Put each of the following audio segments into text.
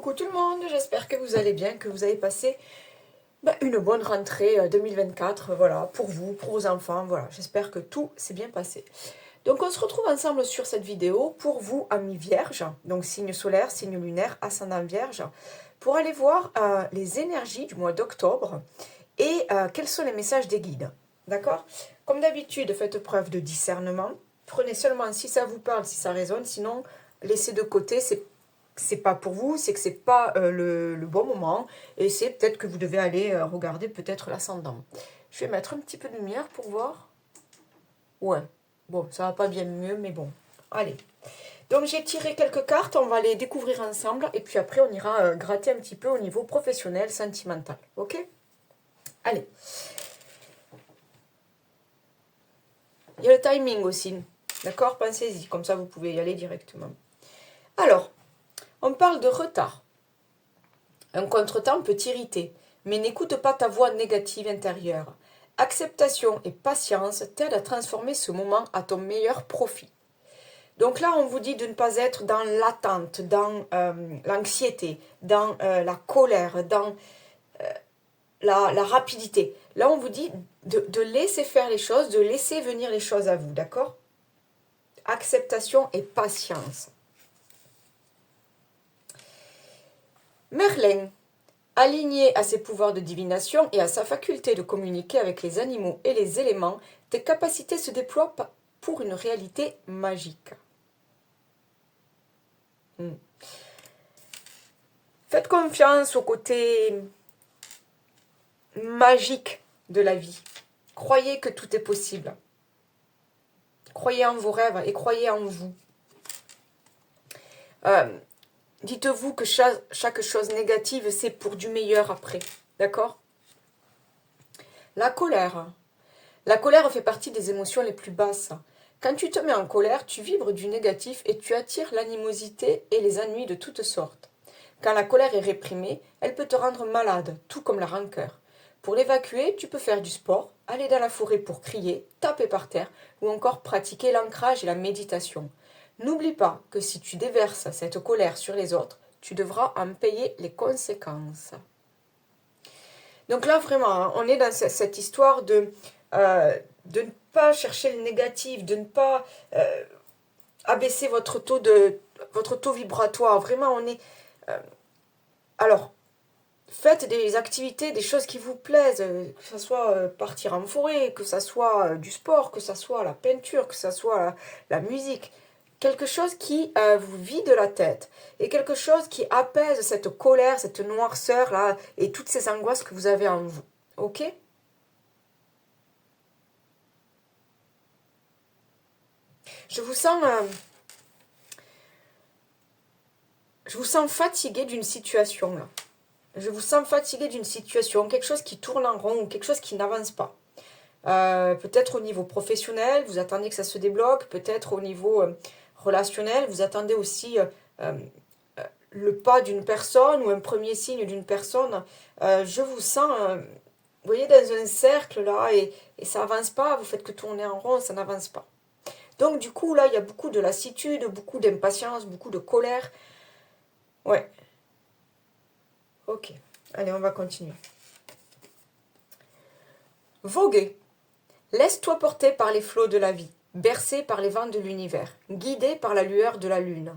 Coucou tout le monde, j'espère que vous allez bien, que vous avez passé une bonne rentrée 2024, voilà, pour vous, pour vos enfants, voilà, j'espère que tout s'est bien passé. Donc on se retrouve ensemble sur cette vidéo pour vous, amis vierges, donc signe solaire, signe lunaire, ascendant vierge, pour aller voir les énergies du mois d'octobre et quels sont les messages des guides, d'accord? Comme d'habitude, faites preuve de discernement, prenez seulement si ça vous parle, si ça résonne, sinon laissez de côté, c'est pas pour vous, c'est que c'est pas le bon moment, et c'est peut-être que vous devez aller regarder peut-être l'ascendant. Je vais mettre un petit peu de lumière pour voir. Ouais, bon, ça va pas bien mieux, mais bon, allez. Donc j'ai tiré quelques cartes, on va les découvrir ensemble, et puis après on ira gratter un petit peu au niveau professionnel, sentimental, ok? Allez. Il y a le timing aussi, d'accord? Pensez-y, comme ça vous pouvez y aller directement. Alors, on parle de retard. Un contretemps peut t'irriter, mais n'écoute pas ta voix négative intérieure. Acceptation et patience t'aident à transformer ce moment à ton meilleur profit. Donc là, on vous dit de ne pas être dans l'attente, dans l'anxiété, dans la colère, dans la rapidité. Là, on vous dit de laisser faire les choses, de laisser venir les choses à vous, d'accord? Acceptation et patience. Merlin, aligné à ses pouvoirs de divination et à sa faculté de communiquer avec les animaux et les éléments, tes capacités se déploient pour une réalité magique. Faites confiance au côté magique de la vie. Croyez que tout est possible. Croyez en vos rêves et croyez en vous. Dites-vous que chaque chose négative, c'est pour du meilleur après. D'accord? La colère. La colère fait partie des émotions les plus basses. Quand tu te mets en colère, tu vibres du négatif et tu attires l'animosité et les ennuis de toutes sortes. Quand la colère est réprimée, elle peut te rendre malade, tout comme la rancœur. Pour l'évacuer, tu peux faire du sport, aller dans la forêt pour crier, taper par terre ou encore pratiquer l'ancrage et la méditation. N'oublie pas que si tu déverses cette colère sur les autres, tu devras en payer les conséquences. Donc là, vraiment, on est dans cette histoire de ne pas chercher le négatif, de ne pas abaisser votre taux vibratoire. Vraiment, on est... alors, faites des activités, des choses qui vous plaisent, que ce soit partir en forêt, que ce soit du sport, que ce soit la peinture, que ce soit la musique. Quelque chose qui vous vide la tête et quelque chose qui apaise cette colère, cette noirceur là et toutes ces angoisses que vous avez en vous. Ok? Je vous sens fatigué d'une situation là. Je vous sens fatigué d'une situation, quelque chose qui tourne en rond ou quelque chose qui n'avance pas. Peut-être au niveau professionnel, vous attendez que ça se débloque. Peut-être au niveau relationnel, vous attendez aussi le pas d'une personne ou un premier signe d'une personne. Je vous sens, vous voyez, dans un cercle là et ça avance pas. Vous faites que tourner en rond, ça n'avance pas. Donc du coup, là, il y a beaucoup de lassitude, beaucoup d'impatience, beaucoup de colère. Ouais. Ok. Allez, on va continuer. Voguer. Laisse-toi porter par les flots de la vie, bercé par les vents de l'univers, guidé par la lueur de la lune.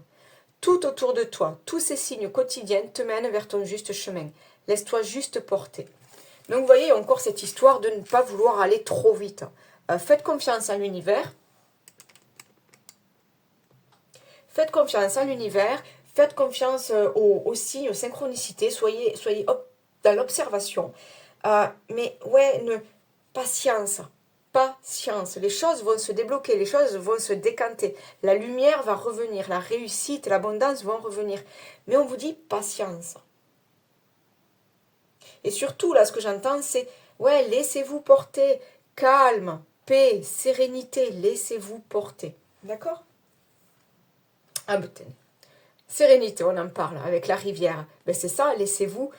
Tout autour de toi, tous ces signes quotidiens te mènent vers ton juste chemin. Laisse-toi juste porter. Donc vous voyez encore cette histoire de ne pas vouloir aller trop vite. Faites confiance à l'univers. Faites confiance à l'univers. Faites confiance aux signes, aux synchronicités. Soyez dans l'observation. Mais ouais, patience. Patience. Les choses vont se débloquer, les choses vont se décanter. La lumière va revenir, la réussite, l'abondance vont revenir. Mais on vous dit patience. Et surtout, là, ce que j'entends, c'est, ouais, laissez-vous porter, calme, paix, sérénité, laissez-vous porter. D'accord? Ah, putain. Sérénité, on en parle, avec la rivière. Ben, c'est ça, laissez-vous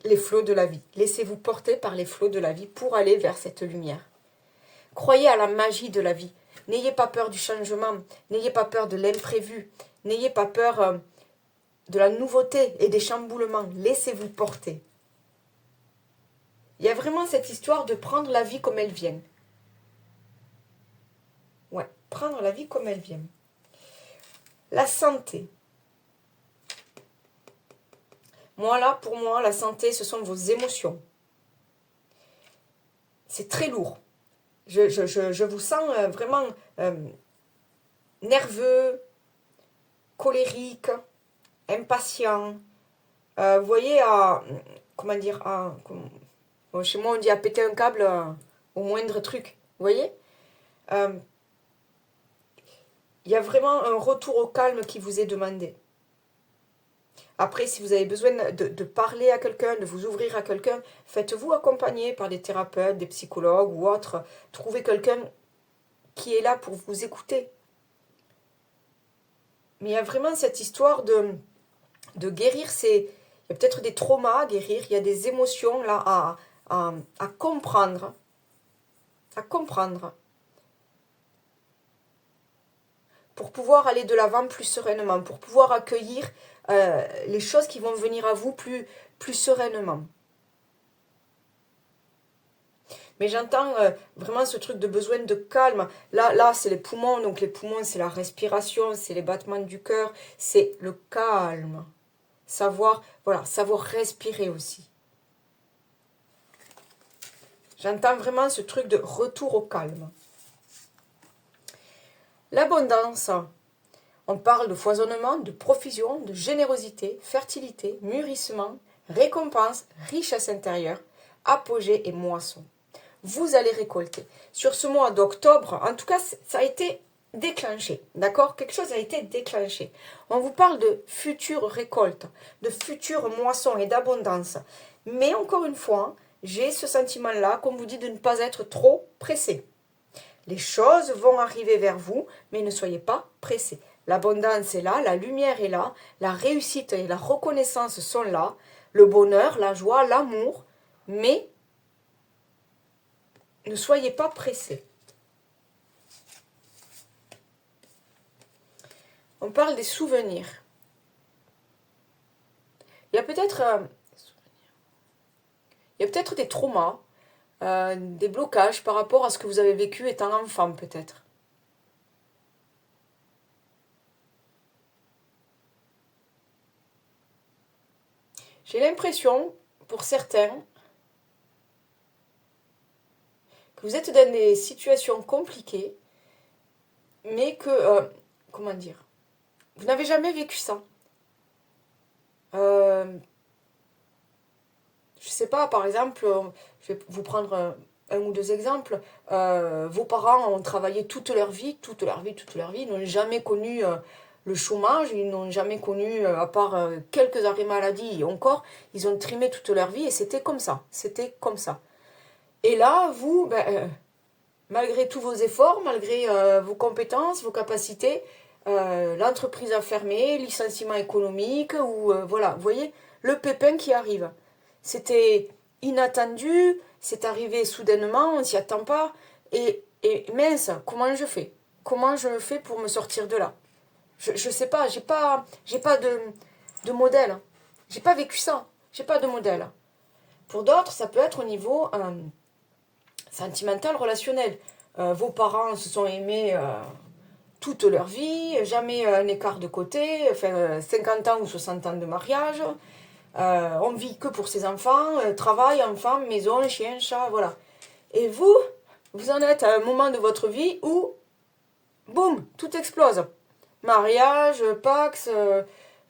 les flots de la vie. Laissez-vous porter par les flots de la vie pour aller vers cette lumière. Croyez à la magie de la vie. N'ayez pas peur du changement. N'ayez pas peur de l'imprévu. N'ayez pas peur de la nouveauté et des chamboulements. Laissez-vous porter. Il y a vraiment cette histoire de prendre la vie comme elle vient. Ouais, prendre la vie comme elle vient. La santé. Moi, là, pour moi, la santé, ce sont vos émotions. C'est très lourd. Je vous sens vraiment nerveux, colérique, impatient. Vous voyez, comment dire, chez moi, on dit à péter un câble au moindre truc. Vous voyez il y a vraiment un retour au calme qui vous est demandé. Après, si vous avez besoin de parler à quelqu'un, de vous ouvrir à quelqu'un, faites-vous accompagner par des thérapeutes, des psychologues ou autres. Trouvez quelqu'un qui est là pour vous écouter. Mais il y a vraiment cette histoire de guérir. Il y a peut-être des traumas à guérir, il y a des émotions là à comprendre. À comprendre. Pour pouvoir aller de l'avant plus sereinement, pour pouvoir accueillir les choses qui vont venir à vous plus sereinement. Mais j'entends vraiment ce truc de besoin de calme. Là c'est les poumons, donc les poumons, c'est la respiration, c'est les battements du cœur, c'est le calme. Savoir respirer aussi. J'entends vraiment ce truc de retour au calme. L'abondance. On parle de foisonnement, de profusion, de générosité, fertilité, mûrissement, récompense, richesse intérieure, apogée et moisson. Vous allez récolter. Sur ce mois d'octobre, en tout cas, ça a été déclenché, d'accord? Quelque chose a été déclenché. On vous parle de futures récoltes, de futures moissons et d'abondance. Mais encore une fois, j'ai ce sentiment-là, comme vous dit, de ne pas être trop pressé. Les choses vont arriver vers vous, mais ne soyez pas pressés. L'abondance est là, la lumière est là, la réussite et la reconnaissance sont là, le bonheur, la joie, l'amour, mais ne soyez pas pressés. On parle des souvenirs. Il y a peut-être des traumas, des blocages par rapport à ce que vous avez vécu étant enfant peut-être. J'ai l'impression, pour certains, que vous êtes dans des situations compliquées, mais que, comment dire, vous n'avez jamais vécu ça. Je sais pas, par exemple, je vais vous prendre un ou deux exemples. Vos parents ont travaillé toute leur vie, ils n'ont jamais connu le chômage, ils n'ont jamais connu, à part quelques arrêts maladie et encore, ils ont trimé toute leur vie et c'était comme ça. Et là, vous, malgré tous vos efforts, malgré vos compétences, vos capacités, l'entreprise a fermé, licenciement économique, ou voilà, vous voyez, le pépin qui arrive. C'était inattendu, c'est arrivé soudainement, on ne s'y attend pas, et mince, comment je fais? Comment je fais pour me sortir de là? Je sais pas, j'ai pas de modèle. J'ai pas vécu ça, j'ai pas de modèle. Pour d'autres, ça peut être au niveau sentimental, relationnel. Vos parents se sont aimés toute leur vie, jamais un écart de côté, enfin 50 ans ou 60 ans de mariage. On vit que pour ses enfants, travail, enfants, maison, chien, chat, voilà. Et vous en êtes à un moment de votre vie où, boum, tout explose. Mariage, Pax,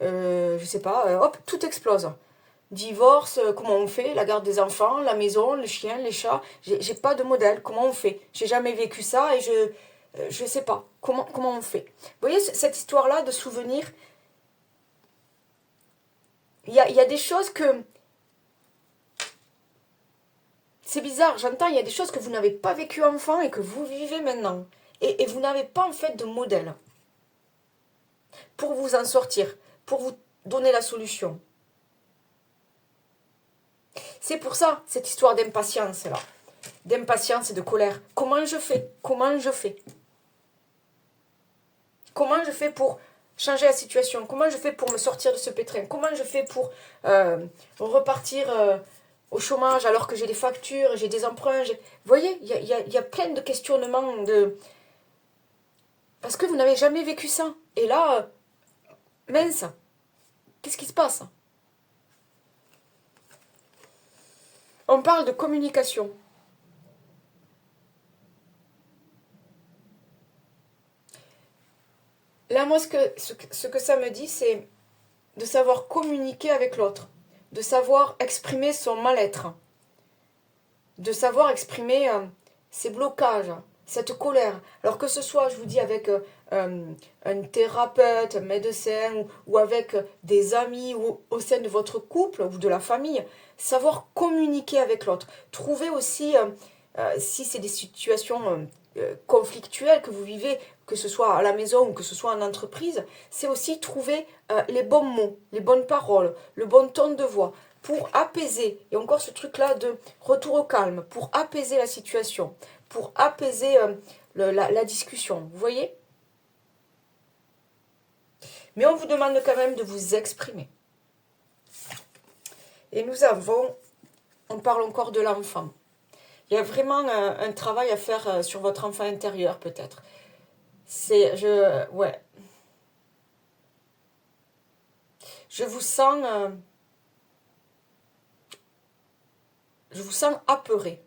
je sais pas, hop, tout explose. Divorce, comment on fait? La garde des enfants, la maison, les chiens, les chats. J'ai pas de modèle, comment on fait? J'ai jamais vécu ça et je sais pas comment on fait. Vous voyez cette histoire-là de souvenirs? Il y a des choses que... C'est bizarre, j'entends, il y a des choses que vous n'avez pas vécues enfant et que vous vivez maintenant. Et vous n'avez pas en fait de modèle pour vous en sortir, pour vous donner la solution. C'est pour ça, cette histoire d'impatience là. D'impatience et de colère. Comment je fais? Comment je fais pour changer la situation? Comment je fais pour me sortir de ce pétrin? Comment je fais pour repartir au chômage alors que j'ai des factures, j'ai des emprunts? Vous voyez, il y a plein de questionnements parce que vous n'avez jamais vécu ça. Et là, mince, qu'est-ce qui se passe? On parle de communication. Là, moi, ce que ça me dit, c'est de savoir communiquer avec l'autre, de savoir exprimer son mal-être, de savoir exprimer ses blocages, cette colère. Alors que ce soit, je vous dis, avec un thérapeute, un médecin, ou avec des amis, ou au sein de votre couple, ou de la famille, savoir communiquer avec l'autre. Trouver aussi, si c'est des situations conflictuelles que vous vivez, que ce soit à la maison ou que ce soit en entreprise, c'est aussi trouver les bons mots, les bonnes paroles, le bon ton de voix pour apaiser, et encore ce truc-là de retour au calme, pour apaiser la situation, pour apaiser la discussion, vous voyez? Mais on vous demande quand même de vous exprimer. Et on parle encore de l'enfant. Il y a vraiment un travail à faire sur votre enfant intérieur peut-être. Ouais. Je vous sens apeuré.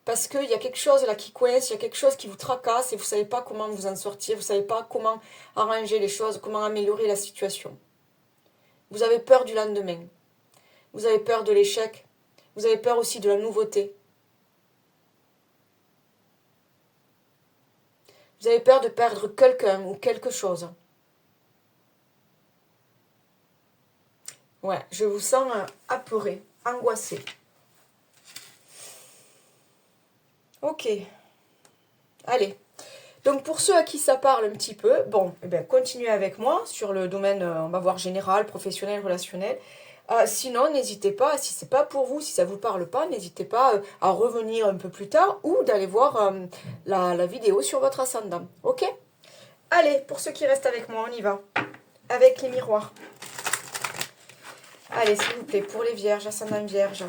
Parce qu'il y a quelque chose là qui coince, il y a quelque chose qui vous tracasse et vous ne savez pas comment vous en sortir, vous ne savez pas comment arranger les choses, comment améliorer la situation. Vous avez peur du lendemain. Vous avez peur de l'échec. Vous avez peur aussi de la nouveauté. Vous avez peur de perdre quelqu'un ou quelque chose. Ouais, je vous sens apeuré, angoissé. Ok. Allez. Donc pour ceux à qui ça parle un petit peu, bon, eh bien, continuez avec moi sur le domaine, on va voir général, professionnel, relationnel. Sinon, n'hésitez pas, si c'est pas pour vous, si ça vous parle pas, n'hésitez pas à revenir un peu plus tard ou d'aller voir la vidéo sur votre ascendant. Ok? Allez, pour ceux qui restent avec moi, on y va. Avec les miroirs. Allez, s'il vous plaît, pour les vierges, ascendant vierge.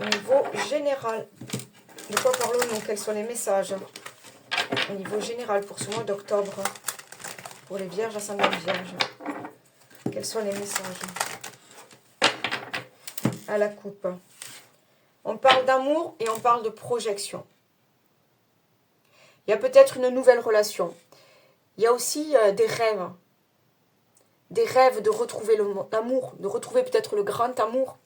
Au niveau général, de quoi parlons-nous? Quels sont les messages? Au niveau général, pour ce mois d'octobre, pour les vierges, ascendant vierge. Quels sont les messages? À la coupe. On parle d'amour et on parle de projection. Il y a peut-être une nouvelle relation. Il y a aussi des rêves. Des rêves de retrouver l'amour, de retrouver peut-être le grand amour.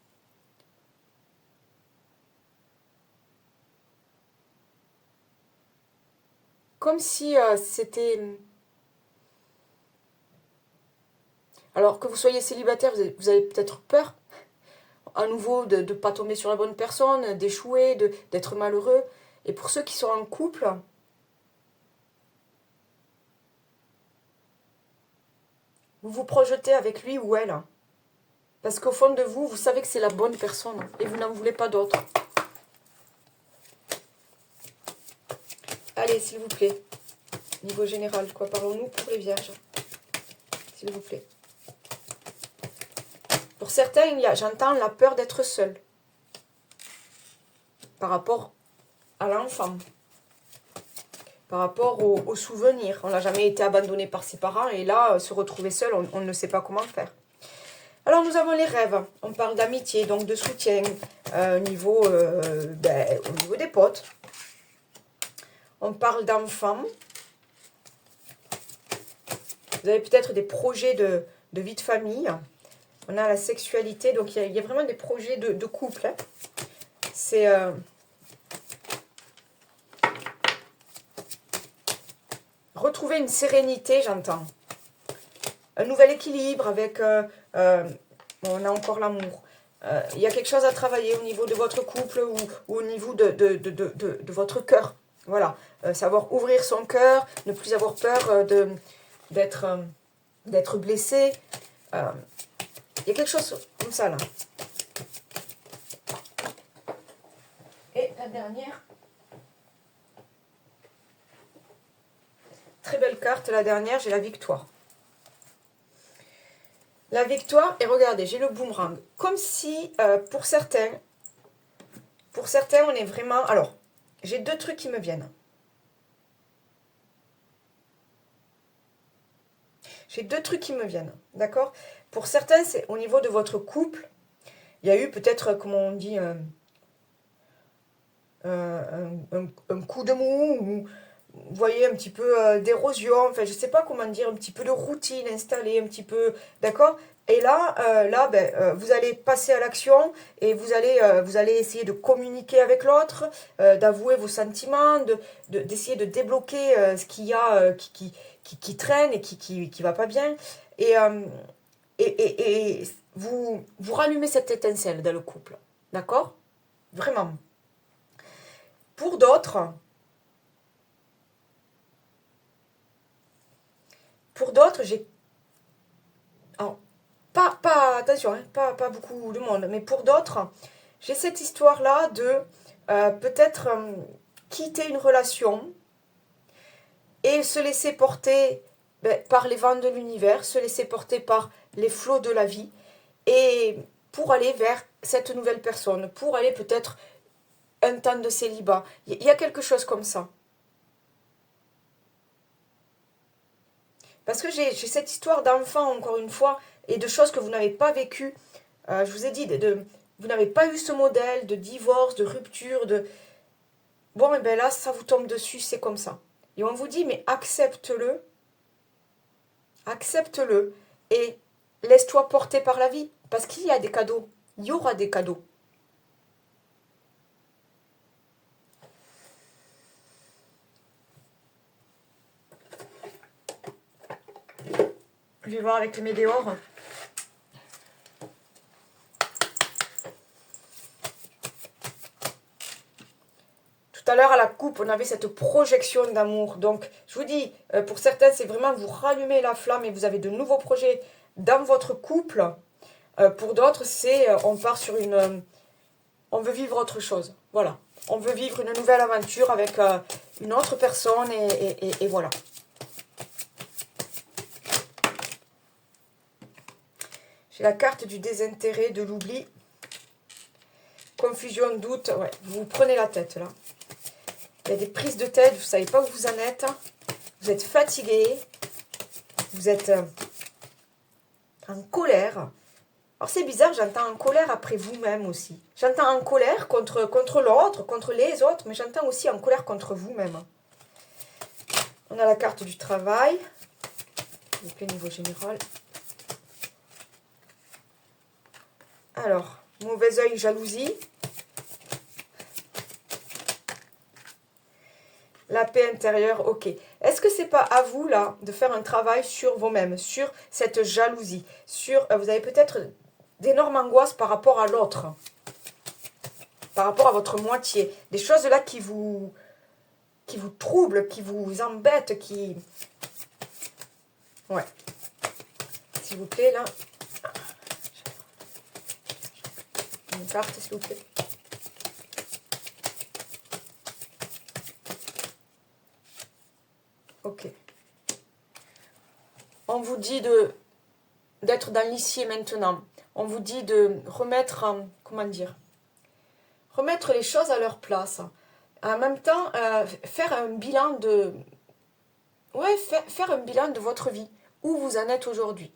Comme si c'était... Alors que vous soyez célibataire, vous avez peut-être peur à nouveau de ne pas tomber sur la bonne personne, d'échouer, d'être malheureux. Et pour ceux qui sont en couple, vous vous projetez avec lui ou elle. Parce qu'au fond de vous, vous savez que c'est la bonne personne et vous n'en voulez pas d'autre. Allez, s'il vous plaît. Niveau général, de quoi parlons-nous pour les vierges? S'il vous plaît. Pour certains, j'entends la peur d'être seul. Par rapport à l'enfant. Par rapport aux souvenirs. On n'a jamais été abandonné par ses parents et là, se retrouver seul, on ne sait pas comment faire. Alors, nous avons les rêves. On parle d'amitié, donc de soutien au niveau des potes. On parle d'enfants. Vous avez peut-être des projets de vie de famille. On a la sexualité, donc il y a vraiment des projets de couple. Hein. C'est... retrouver une sérénité, j'entends. Un nouvel équilibre avec... on a encore l'amour. Il y a quelque chose à travailler au niveau de votre couple ou au niveau de votre cœur. Voilà. Savoir ouvrir son cœur, ne plus avoir peur d'être blessé. Il y a quelque chose comme ça, là. Et la dernière. Très belle carte, la dernière, j'ai la victoire. La victoire, et regardez, j'ai le boomerang. Comme si, pour certains, on est vraiment... Alors, j'ai deux trucs qui me viennent. J'ai deux trucs qui me viennent, d'accord? Pour certains, c'est au niveau de votre couple. Il y a eu peut-être, comment on dit, un coup de mou, ou vous voyez, un petit peu d'érosion, enfin, je ne sais pas comment dire, un petit peu de routine installée, un petit peu, d'accord? Et là, vous allez passer à l'action et vous allez essayer de communiquer avec l'autre, d'avouer vos sentiments, d'essayer de débloquer ce qu'il y a qui traîne et qui va pas bien. Et, et vous rallumez cette étincelle dans le couple, d'accord? Vraiment. Pour d'autres, j'ai... Alors, attention, hein, pas beaucoup de monde, mais pour d'autres, j'ai cette histoire-là de peut-être quitter une relation et se laisser porter par les vents de l'univers, se laisser porter par les flots de la vie, et pour aller vers cette nouvelle personne, pour aller peut-être un temps de célibat. Il y a quelque chose comme ça. Parce que j'ai cette histoire d'enfant, encore une fois, et de choses que vous n'avez pas vécues. Je vous ai dit, vous n'avez pas eu ce modèle de divorce, de rupture, de... Bon, et bien là, ça vous tombe dessus, c'est comme ça. Et on vous dit, mais accepte-le, et laisse-toi porter par la vie. Parce qu'il y a des cadeaux, il y aura des cadeaux. Je vais voir avec le météore. Tout à l'heure, à la coupe, on avait cette projection d'amour. Donc, je vous dis, pour certains, c'est vraiment vous rallumez la flamme et vous avez de nouveaux projets dans votre couple. Pour d'autres, c'est on part sur une... on veut vivre autre chose. Voilà. On veut vivre une nouvelle aventure avec une autre personne et voilà. J'ai la carte du désintérêt, de l'oubli. Confusion, doute. Ouais, vous prenez la tête là. Il y a des prises de tête, vous ne savez pas où vous en êtes. Vous êtes fatigué. Vous êtes en colère. Alors c'est bizarre, j'entends en colère après vous-même aussi. J'entends en colère contre l'autre, contre les autres, mais j'entends aussi en colère contre vous-même. On a la carte du travail. Donc le niveau général. Alors, mauvais œil, jalousie. La paix intérieure, ok. Est-ce que c'est pas à vous, là, de faire un travail sur vous-même, sur cette jalousie, sur... vous avez peut-être d'énormes angoisses par rapport à l'autre, par rapport à votre moitié. Des choses là qui vous troublent, qui vous embêtent, qui... Ouais. S'il vous plaît, là. Une carte, s'il vous plaît. Ok. On vous dit d'être dans l'ici et maintenant. On vous dit de remettre, comment dire, remettre les choses à leur place. En même temps, faire un bilan de... Ouais, faire un bilan de votre vie. Où vous en êtes aujourd'hui.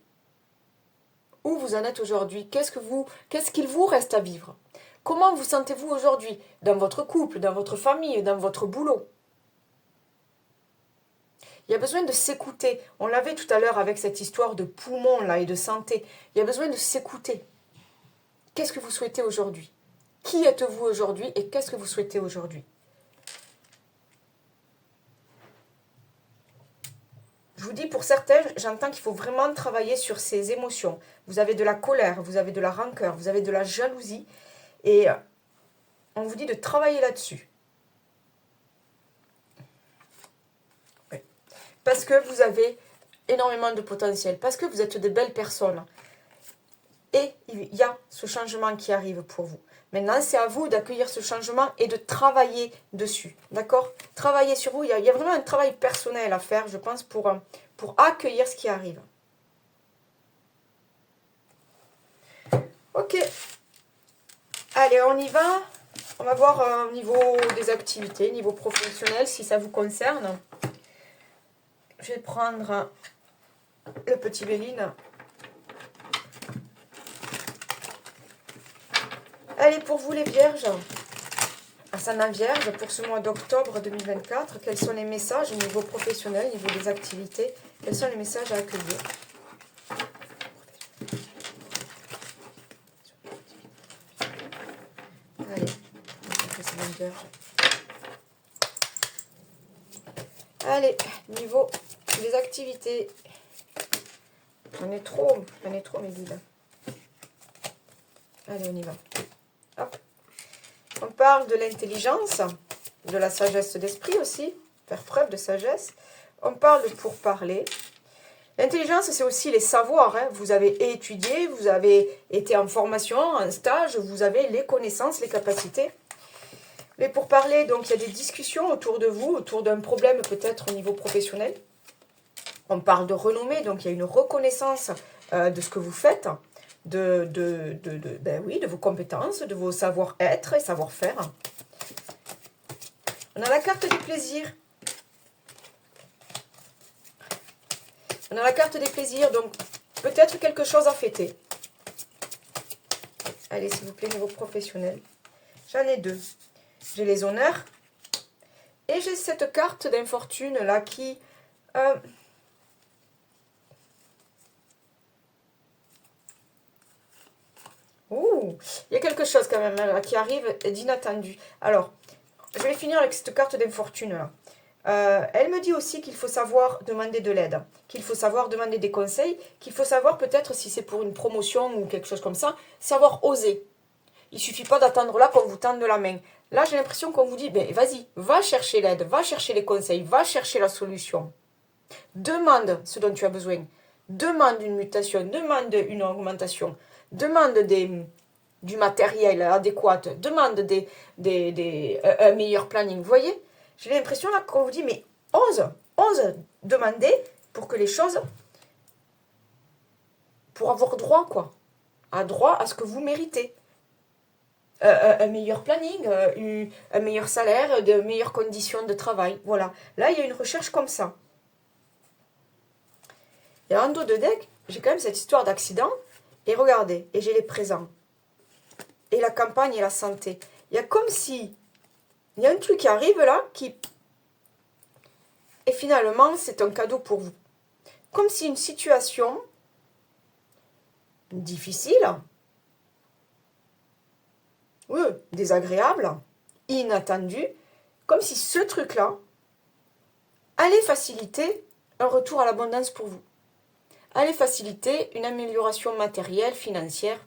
Où vous en êtes aujourd'hui. Qu'est-ce qu'il vous reste à vivre. Comment vous sentez-vous aujourd'hui dans votre couple, dans votre famille, dans votre boulot. Il y a besoin de s'écouter. On l'avait tout à l'heure avec cette histoire de poumons là et de santé. Il y a besoin de s'écouter. Qu'est-ce que vous souhaitez aujourd'hui? Qui êtes-vous aujourd'hui et qu'est-ce que vous souhaitez aujourd'hui? Je vous dis, pour certains, j'entends qu'il faut vraiment travailler sur ces émotions. Vous avez de la colère, vous avez de la rancœur, vous avez de la jalousie. Et on vous dit de travailler là-dessus. Parce que vous avez énormément de potentiel. Parce que vous êtes de belles personnes. Et il y a ce changement qui arrive pour vous. Maintenant, c'est à vous d'accueillir ce changement et de travailler dessus. D'accord? Travailler sur vous. Il y a vraiment un travail personnel à faire, je pense, pour accueillir ce qui arrive. Ok. Allez, on y va. On va voir au niveau des activités, niveau professionnel, si ça vous concerne. Je vais prendre le petit Béline. Allez, pour vous les vierges, ascendant vierge, pour ce mois d'octobre 2024, quels sont les messages au niveau professionnel, au niveau des activités? Quels sont les messages à accueillir? Allez, ascendant vierge. Allez, niveau des activités. J'en ai trop mes guides. Allez, on y va. Hop. On parle de l'intelligence, de la sagesse d'esprit aussi, faire preuve de sagesse. On parle de pourparler. L'intelligence, c'est aussi les savoirs. Hein. Vous avez étudié, vous avez été en formation, en stage, vous avez les connaissances, les capacités. Les pourparlers, donc il y a des discussions autour de vous, autour d'un problème peut-être au niveau professionnel. On parle de renommée, donc il y a une reconnaissance de ce que vous faites, de vos compétences, de vos savoir-être et savoir-faire. On a la carte des plaisirs. On a la carte des plaisirs, donc peut-être quelque chose à fêter. Allez, s'il vous plaît, niveau professionnel. J'en ai deux. J'ai les honneurs. Et j'ai cette carte d'infortune là qui... Ouh, il y a quelque chose quand même là, qui arrive d'inattendu. Alors, je vais finir avec cette carte d'infortune là. Elle me dit aussi qu'il faut savoir demander de l'aide, qu'il faut savoir demander des conseils, qu'il faut savoir peut-être si c'est pour une promotion ou quelque chose comme ça, savoir oser. Il ne suffit pas d'attendre là qu'on vous tende la main. Là, j'ai l'impression qu'on vous dit, ben, vas-y, va chercher l'aide, va chercher les conseils, va chercher la solution. Demande ce dont tu as besoin. Demande une mutation, demande une augmentation, demande du matériel adéquat, demande un meilleur planning. Vous voyez? J'ai l'impression là qu'on vous dit, mais ose demander pour que les choses, pour avoir droit, quoi, à droit à ce que vous méritez. Un meilleur planning, un meilleur salaire, de meilleures conditions de travail. Voilà. Là, il y a une recherche comme ça. Et en dos de deck, j'ai quand même cette histoire d'accident. Et regardez, et j'ai les présents. Et la campagne et la santé. Il y a comme si... Il y a un truc qui arrive là, qui... Et finalement, c'est un cadeau pour vous. Comme si une situation difficile, oui, désagréable, inattendue, comme si ce truc-là allait faciliter un retour à l'abondance pour vous. Allait faciliter une amélioration matérielle, financière,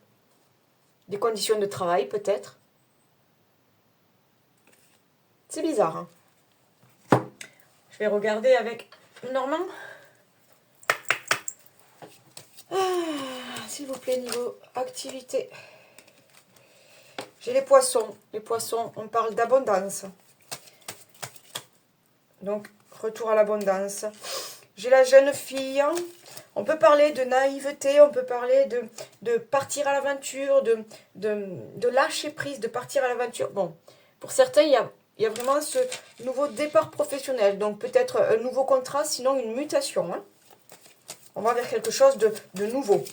des conditions de travail peut-être. C'est bizarre, hein. Je vais regarder avec Normand. S'il vous plaît, niveau activité. J'ai les poissons. Les poissons, on parle d'abondance. Donc, retour à l'abondance. J'ai la jeune fille. On peut parler de naïveté, on peut parler de partir à l'aventure, de lâcher prise, de partir à l'aventure. Bon, pour certains, il y a vraiment ce nouveau départ professionnel. Donc, peut-être un nouveau contrat, sinon une mutation. Hein. On va vers quelque chose de nouveau.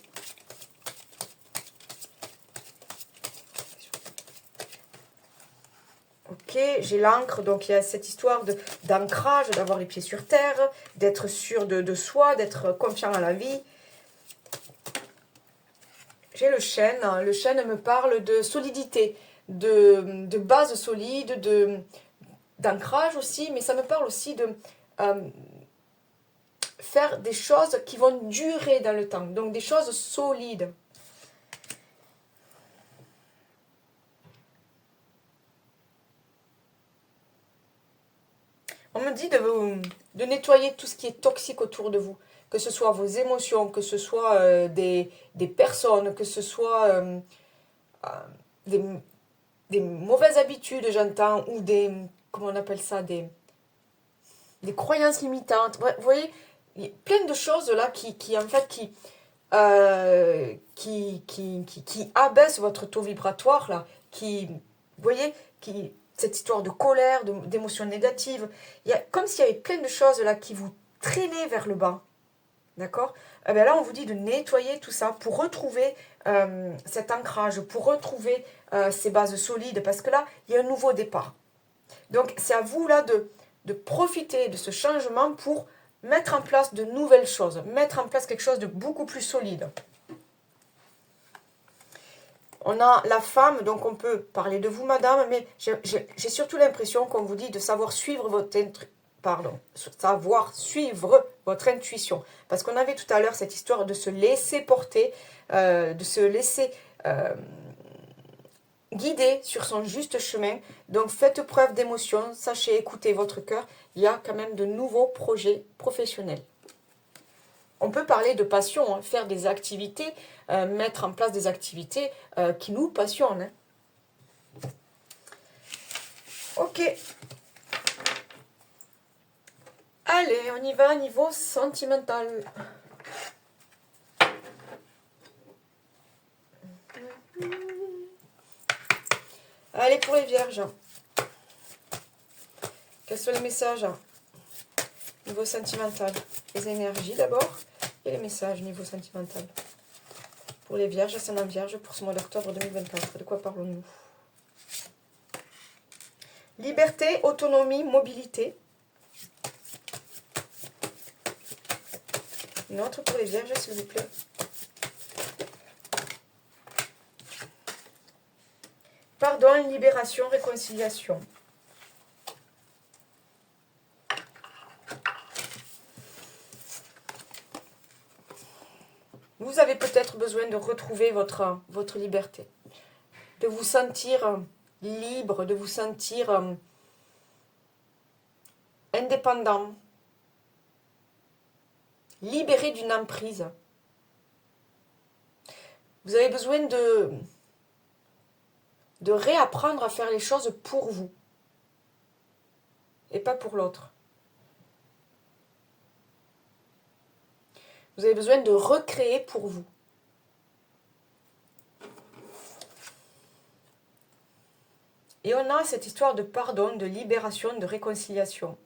Ok, j'ai l'encre, donc il y a cette histoire d'ancrage, d'avoir les pieds sur terre, d'être sûr de soi, d'être confiant à la vie. J'ai le chêne. Le chêne me parle de solidité, de base solide, d'ancrage aussi, mais ça me parle aussi de faire des choses qui vont durer dans le temps, donc des choses solides. On me dit de nettoyer tout ce qui est toxique autour de vous, que ce soit vos émotions, que ce soit des personnes, que ce soit mauvaises habitudes, j'entends, ou des, comment on appelle ça, des croyances limitantes. Vous voyez, il y a plein de choses là qui en fait, qui abaissent votre taux vibratoire, là, vous voyez, cette histoire de colère, d'émotions négatives, il y a comme s'il y avait plein de choses là qui vous traînaient vers le bas, d'accord? Eh bien là, on vous dit de nettoyer tout ça pour retrouver cet ancrage, pour retrouver ces bases solides, parce que là, il y a un nouveau départ. Donc, c'est à vous là de profiter de ce changement pour mettre en place de nouvelles choses, mettre en place quelque chose de beaucoup plus solide. On a la femme, donc on peut parler de vous, madame, mais j'ai surtout l'impression qu'on vous dit de savoir suivre votre intuition. Parce qu'on avait tout à l'heure cette histoire de se laisser porter, de se laisser guider sur son juste chemin. Donc faites preuve d'émotion, sachez écouter votre cœur. Il y a quand même de nouveaux projets professionnels. On peut parler de passion, hein, faire des activités, mettre en place des activités qui nous passionnent. Hein. Ok. Allez, on y va, niveau sentimental. Allez, pour les vierges. Quels sont les messages niveau sentimental? Les énergies d'abord et les messages niveau sentimental. Pour les vierges, ascendant vierge, pour ce mois d'octobre 2024. De quoi parlons-nous? Liberté, autonomie, mobilité. Une autre pour les vierges, s'il vous plaît. Pardon, libération, réconciliation. Vous avez peut-être besoin de retrouver votre liberté. De vous sentir libre, de vous sentir indépendant. Libéré d'une emprise. Vous avez besoin de réapprendre à faire les choses pour vous. Et pas pour l'autre. Vous avez besoin de recréer pour vous. Et on a cette histoire de pardon, de libération, de réconciliation.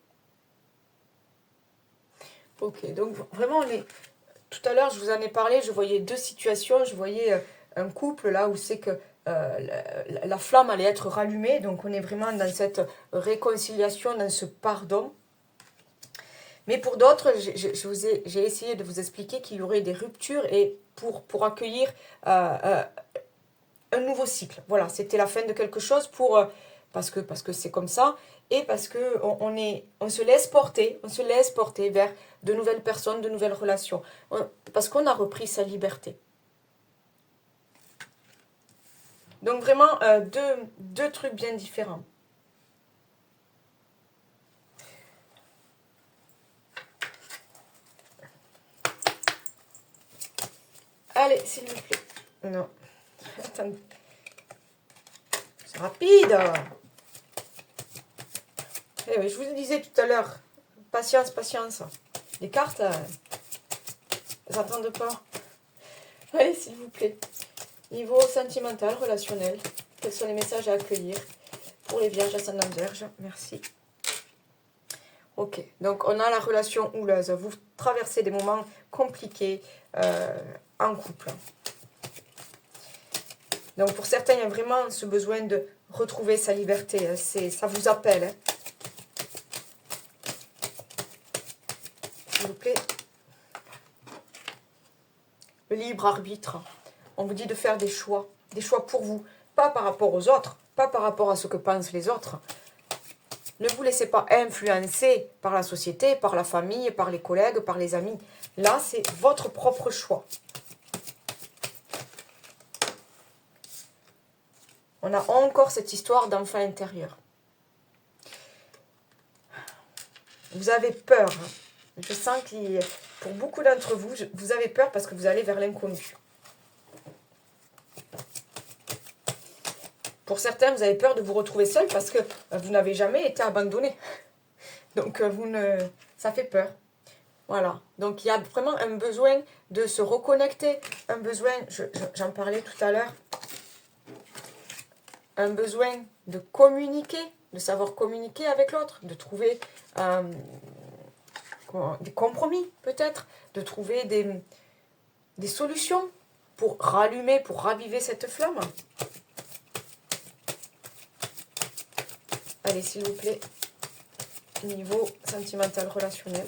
Ok, donc vraiment, tout à l'heure, je vous en ai parlé, je voyais deux situations. Je voyais un couple là où c'est que la flamme allait être rallumée. Donc on est vraiment dans cette réconciliation, dans ce pardon. Mais pour d'autres, j'ai essayé de vous expliquer qu'il y aurait des ruptures et pour accueillir un nouveau cycle. Voilà, c'était la fin de quelque chose parce que c'est comme ça et parce que on se laisse porter vers de nouvelles personnes, de nouvelles relations. Parce qu'on a repris sa liberté. Donc vraiment, deux trucs bien différents. Allez, s'il vous plaît. Non. Attendez. C'est rapide. Eh oui, je vous le disais tout à l'heure. Patience, patience. Les cartes, elles n'attendent pas. Allez, s'il vous plaît. Niveau sentimental, relationnel. Quels sont les messages à accueillir pour les vierges, ascendant vierge? Merci. Ok, donc on a la relation houleuse. Vous traversez des moments compliqués en couple. Donc pour certains, il y a vraiment ce besoin de retrouver sa liberté. Ça vous appelle. Hein. S'il vous plaît. Le libre arbitre. On vous dit de faire des choix pour vous. Pas par rapport aux autres, pas par rapport à ce que pensent les autres. Ne vous laissez pas influencer par la société, par la famille, par les collègues, par les amis. Là, c'est votre propre choix. On a encore cette histoire d'enfant intérieur. Vous avez peur. Hein. Je sens que pour beaucoup d'entre vous, vous avez peur parce que vous allez vers l'inconnu. Pour certains, vous avez peur de vous retrouver seul parce que vous n'avez jamais été abandonné. Donc, ça fait peur. Voilà. Donc, il y a vraiment un besoin de se reconnecter. Un besoin, j'en parlais tout à l'heure, un besoin de communiquer, de savoir communiquer avec l'autre, de trouver des compromis peut-être, de trouver des solutions pour rallumer, pour raviver cette flamme. Allez, s'il vous plaît, niveau sentimental relationnel.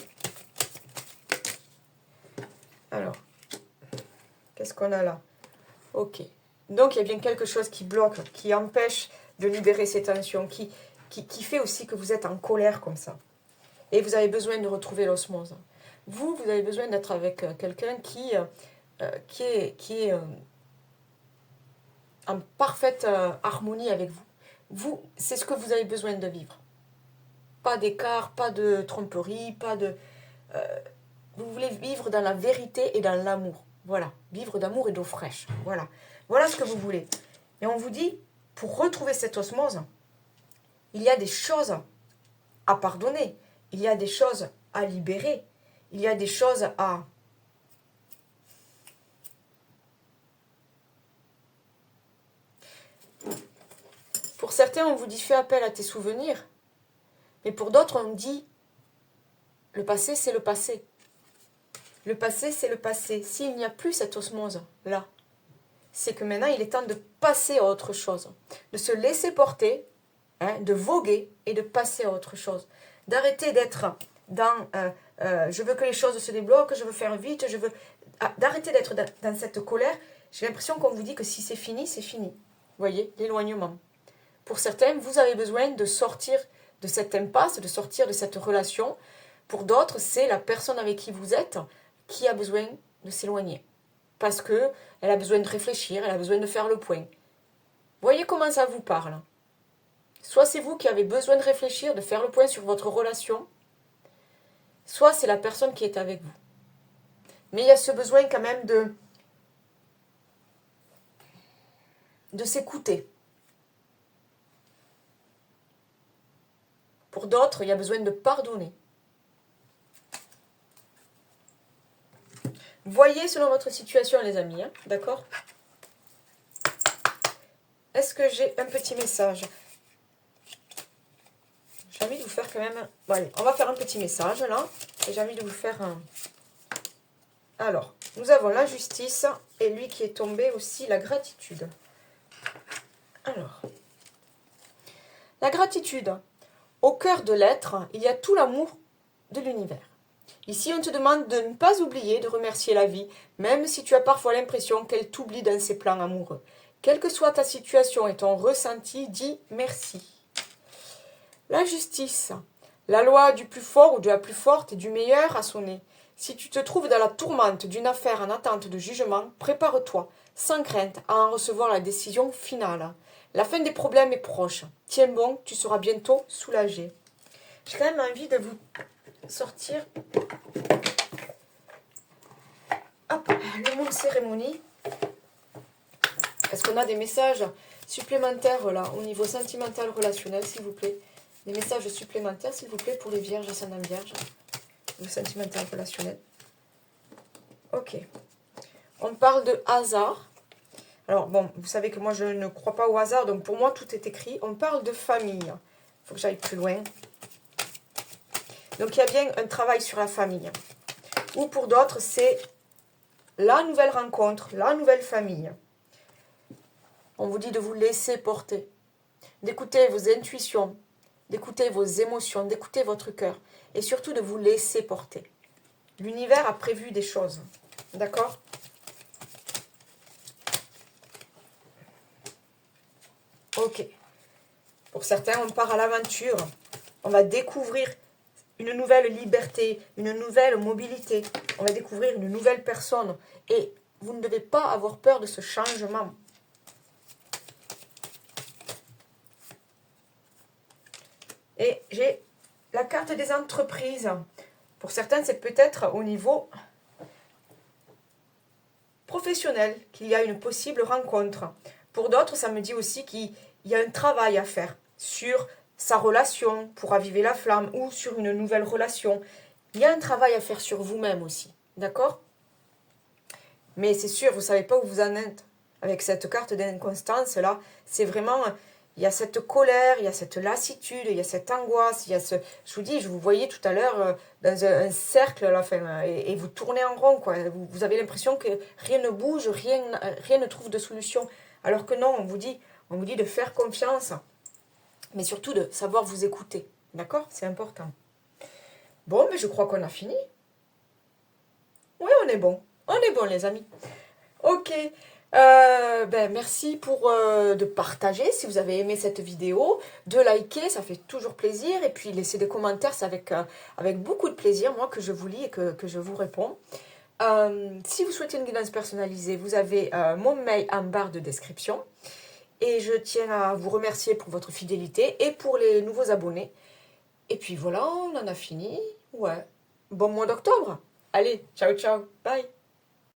Alors, qu'est-ce qu'on a là? Ok. Donc, il y a bien quelque chose qui bloque, qui empêche de libérer ces tensions, qui fait aussi que vous êtes en colère comme ça. Et vous avez besoin de retrouver l'osmose. Vous avez besoin d'être avec quelqu'un qui est en parfaite harmonie avec vous. Vous, c'est ce que vous avez besoin de vivre. Pas d'écart, pas de tromperie, pas de... vous voulez vivre dans la vérité et dans l'amour. Voilà, vivre d'amour et d'eau fraîche. Voilà. Voilà ce que vous voulez. Et on vous dit, pour retrouver cette osmose, il y a des choses à pardonner. Il y a des choses à libérer. Il y a des choses à... Pour certains, on vous dit fais appel à tes souvenirs. Mais pour d'autres, on dit le passé, c'est le passé. Le passé, c'est le passé. S'il n'y a plus cette osmose là, c'est que maintenant, il est temps de passer à autre chose. De se laisser porter, de voguer et de passer à autre chose. D'arrêter d'être dans je veux que les choses se débloquent, je veux faire vite, je veux... D'arrêter d'être dans cette colère. J'ai l'impression qu'on vous dit que si c'est fini, c'est fini. Vous voyez, l'éloignement. Pour certains, vous avez besoin de sortir de cette impasse, de sortir de cette relation. Pour d'autres, c'est la personne avec qui vous êtes qui a besoin de s'éloigner. Parce qu'elle a besoin de réfléchir, elle a besoin de faire le point. Voyez comment ça vous parle. Soit c'est vous qui avez besoin de réfléchir, de faire le point sur votre relation, soit c'est la personne qui est avec vous. Mais il y a ce besoin quand même de s'écouter. Pour d'autres, il y a besoin de pardonner. Voyez selon votre situation, les amis, hein, d'accord? Est-ce que j'ai un petit message? J'ai envie de vous faire quand même... Bon, allez, on va faire un petit message, là. Et j'ai envie de vous faire un... Alors, nous avons la justice et lui qui est tombé aussi, la gratitude. Alors, la gratitude. Au cœur de l'être, il y a tout l'amour de l'univers. Ici, on te demande de ne pas oublier de remercier la vie, même si tu as parfois l'impression qu'elle t'oublie dans ses plans amoureux. Quelle que soit ta situation et ton ressenti, dis merci. La justice. La loi du plus fort ou de la plus forte et du meilleur a sonné. Si tu te trouves dans la tourmente d'une affaire en attente de jugement, prépare-toi, sans crainte, à en recevoir la décision finale. La fin des problèmes est proche. Tiens bon, tu seras bientôt soulagé. J'ai quand même envie de vous sortir le mot cérémonie. Est-ce qu'on a des messages supplémentaires là, au niveau sentimental relationnel, s'il vous plaît? Des messages supplémentaires, s'il vous plaît, pour les vierges, ascendant vierge. Le sentimental relationnel. Ok. On parle de hasard. Alors, bon, vous savez que moi, je ne crois pas au hasard, donc pour moi, tout est écrit. On parle de famille. Il faut que j'aille plus loin. Donc, il y a bien un travail sur la famille. Ou pour d'autres, c'est la nouvelle rencontre, la nouvelle famille. On vous dit de vous laisser porter, d'écouter vos intuitions, d'écouter vos émotions, d'écouter votre cœur. Et surtout, de vous laisser porter. L'univers a prévu des choses. D'accord ? Ok. Pour certains, on part à l'aventure. On va découvrir une nouvelle liberté, une nouvelle mobilité. On va découvrir une nouvelle personne. Et vous ne devez pas avoir peur de ce changement. Et j'ai la carte des entreprises. Pour certains, c'est peut-être au niveau professionnel qu'il y a une possible rencontre. Pour d'autres, ça me dit aussi qu'il il y a un travail à faire sur sa relation pour raviver la flamme ou sur une nouvelle relation. Il y a un travail à faire sur vous-même aussi, d'accord? Mais c'est sûr, vous ne savez pas où vous en êtes. Avec cette carte d'inconstance, là, c'est vraiment... Il y a cette colère, il y a cette lassitude, il y a cette angoisse, il y a ce... Je vous dis, je vous voyais tout à l'heure dans un cercle, à la fin, et vous tournez en rond, quoi. Vous avez l'impression que rien ne bouge, rien ne trouve de solution. Alors que non, on vous dit de faire confiance, mais surtout de savoir vous écouter. D'accord? C'est important. Bon, mais je crois qu'on a fini. Oui, on est bon. On est bon, les amis. Ok. Merci pour de partager si vous avez aimé cette vidéo, de liker, ça fait toujours plaisir, et puis laisser des commentaires, c'est avec beaucoup de plaisir, moi, que je vous lis et que je vous réponds. Si vous souhaitez une guidance personnalisée, vous avez mon mail en barre de description, et je tiens à vous remercier pour votre fidélité et pour les nouveaux abonnés. Et puis voilà, on en a fini. Ouais. Bon mois d'octobre. Allez, ciao ciao, bye.